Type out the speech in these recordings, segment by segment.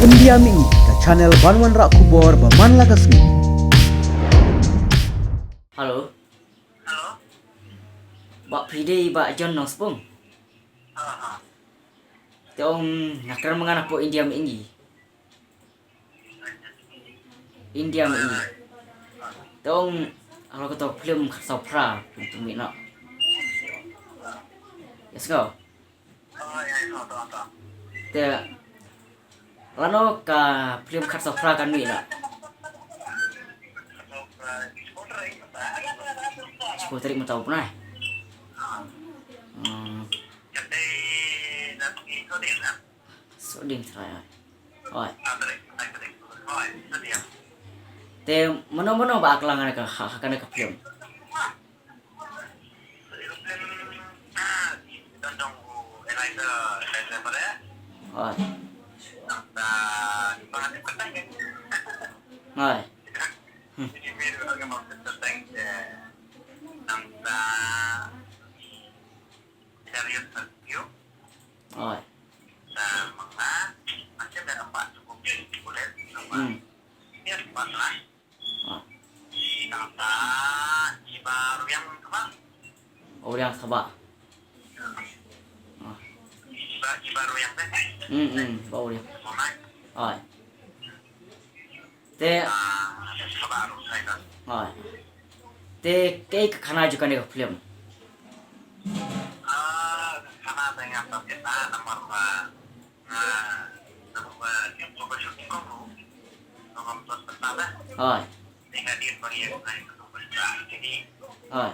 India Mi ke channel Banwan Rak Kubor Baman Lagasmi. Halo, Halo? Bak Pride Bak John Nospung. Tiong nakar menganak po India Mi ini. India Mi ini. Tiong kalau kita film sopra untuk mina. Yes go. Oh ya, itu. Te lano ka film sopra kan mina. Seputri mau tahu pernah. Jadi nanti itu dia lah. Soding saya. Oi. Tadi. Oh, itu dia. Te mana ba aklangan ka hakana ka film. Kita tunggu Eliza pada. Oi. Nah, ibaratnya katanya. Oi. Jadi biar agak mau terteng. Nangsa serius review. Oi. Nah, maka macam ada apa cukup kulit sama. Ini harus lah. Oi. Nangsa baru yang kemana? Orang sabak. Baru yang teh. Bau dia. Mulai. Oi. Te Baru saya. oi. Te kay khana juga nih film. Karena ada yang atas kita nomor yang coba syuting kamu nomor plus pertama Oi. tinggal di bagian lain nomor jadi Oi.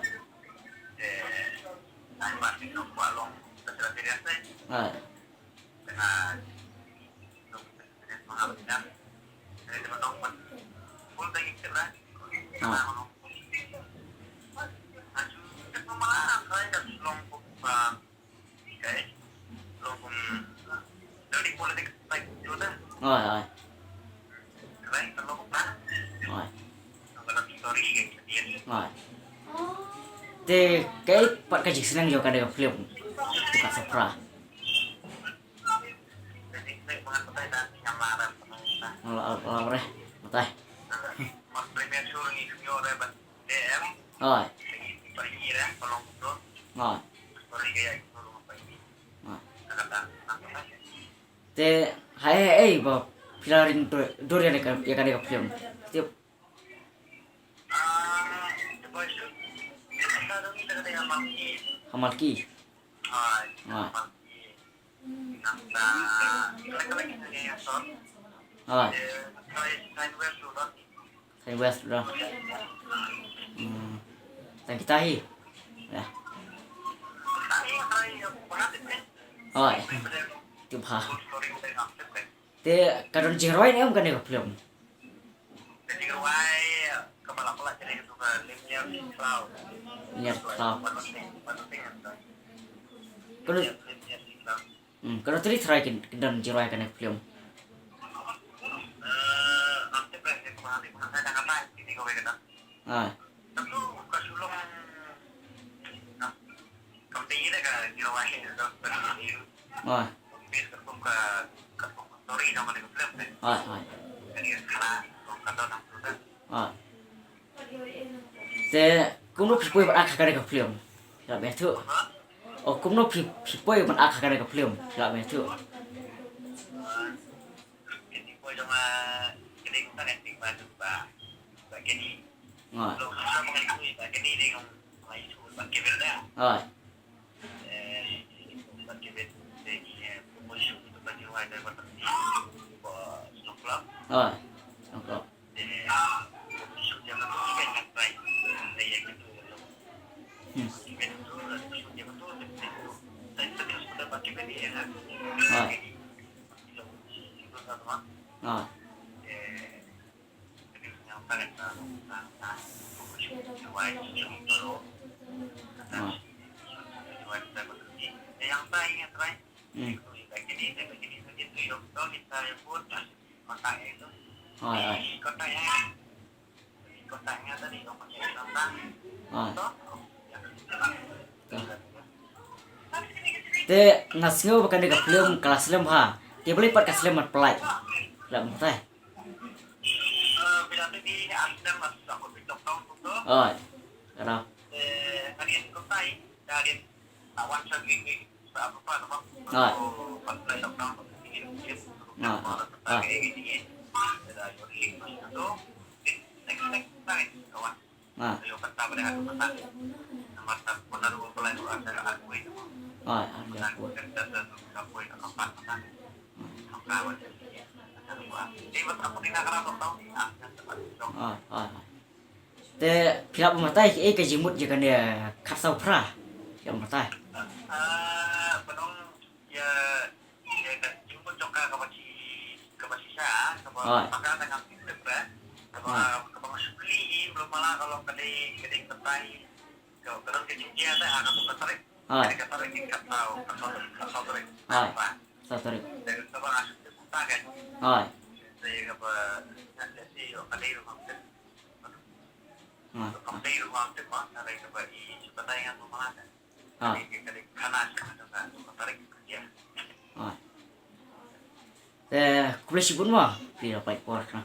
saya masih coba long sesuatu yang saya Oi. dengan menghabiskan dari teman-teman full dari kita Oi. Oi. Oi. Te kay pat kajik senang juga ada film. Tukar sopra. Lalu reh. Matai. Oi. Oi. Te hai ba pilarin durian ya kan film. Tiap Hamalki. Oi. Oi. Saya west dah. Dan kita hi. Ya. Oi. Tiap ha. Te kadon jingroy ni kan film. Jadi ruai kepala pelak jadi itu ke limnya cloud. Niat kau. Kalau tadi try dan jingroy kan film. Nanti berarti kemarin saya dah kata ini kau kata. Oi. Tentu kesulung. Kau tinggi dah kan di ruai itu berdiri. Oi. Bis ketemu ke story nama di film kan. Oi. Oi. Jadi salah kata nak tu. Oi. Te cũng nó phải bạn ăn cái film là bé thưa. Cũng nó phải bạn ăn cái film là bé thưa. Jadi kau cuma jadi kita nanti bantu bagian ini. Rồi. Kalau kita mengikuti bagian ini dengan itu bagian berda. Rồi. Bagian ini promosi untuk bagian luar dari batas ini. Stoklah. Rồi. Được. Promosi jangan terus kan baik. Saya gitu. Itu dia betul. Saya terus sudah bagian ini ya. Rồi. Rồi. Yang saya ingat terakhir begini itu yang tahu kita pun kontaknya itu Rồi. kontaknya tadi yang pakai kontak Rồi. Te ngasngo bakan dekat film kelas film ha. Dia boleh pat kelas film pelai. Pihak matai. Bila tu di Amsterdam masuk aku pintu tahun tu. Oi. Kalau Harian kota ini, harian awan segi apa nama? Oi. Pasal tahun tu ini Oi. Oi. ini. Ada jadi itu next time kawan. Ah. Ayo kata pada aku kata. Nama tak benar betul itu ada aku itu. Oi, ada aku. Aku itu kapan kata. Kawan. Jadi aku tidak kerana tahu ni. Oi, oi. Te pihak matai ke jimut je kan dia kat sau pra. Pihak matai. Penong ya jemput joka ke basi saya Oi. pakai dengan sistem kan kalau masuk beli belum malah kalau kedai petai kalau terus ke India ada akan buka tarik Oi. tarik kat tarik Oi. Sau tarik. dari sebab masuk ke kota kan Oi. saya apa nanti kedai rumah tu Oi. kedai rumah tu mah dari sebab i petai yang rumah kan Oi. kedai kanan kan tarik kerja Oi. Te kulis pun mah. Pihak baik por. Ada.